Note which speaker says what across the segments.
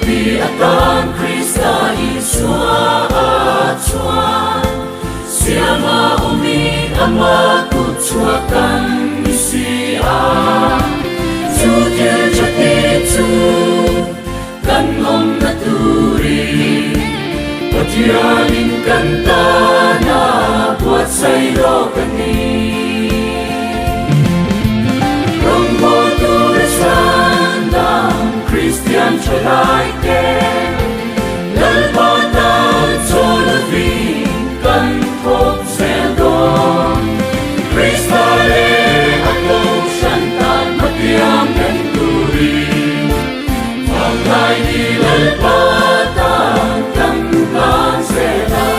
Speaker 1: vì atan Krista iswa atsuan siama umi ama kutsuakan isia Jujur jatitu kan om naturi Padianin kantana buat sayro kani Rombo tulisandang Christian chalaike Lalpatan solving kan thok seldon Kristale ako shantan matiam kanturi Maglay di lalpatan kan tuban sela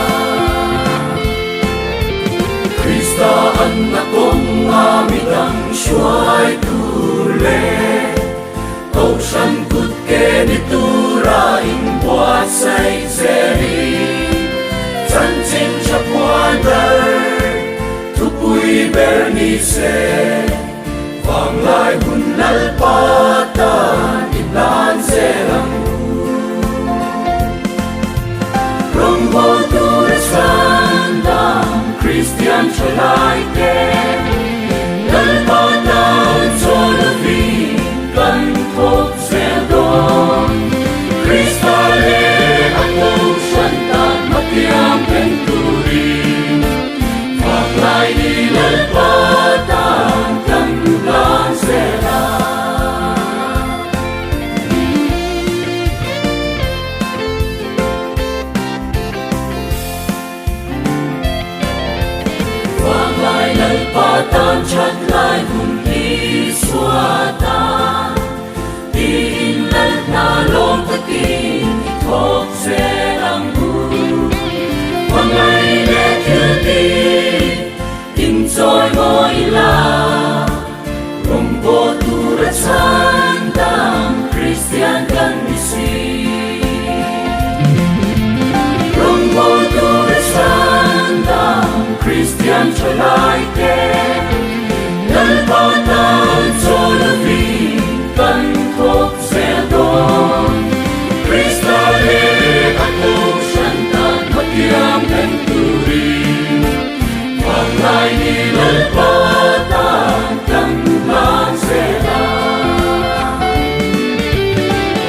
Speaker 1: Krista anak kong amidang shuay tule Câu sanh cút kê đi tu ra in qua say zeri Chân chinh chắp quan đời Thu bùi bèr ni se Vang lại hun lal pata in lan se lang Rong vô tu re sandang Christian chalai ke Lal pata cho la vi Kan thok seldon Kristale ako shantan matiam kenturi Maglay di lalpatan kan tuban sela Maglay lalpatan chat lai hun iswatan Nalong takin thok selang bu Wangai le kyuti Tim soy ngoi la Rombo turat sandang Christian kan misi Rombo turat sandang Christian chalai ke Lalpatan solavi kan thok seldon Kristale ako shantan matiam kenturi Maglay di lalpatan kan tuban sela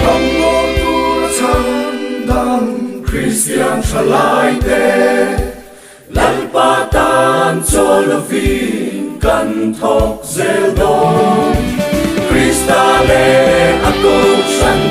Speaker 1: Rombo turat sandang Christian chalai te Lalpatan solovin kan thok seldon Kristale ako shantan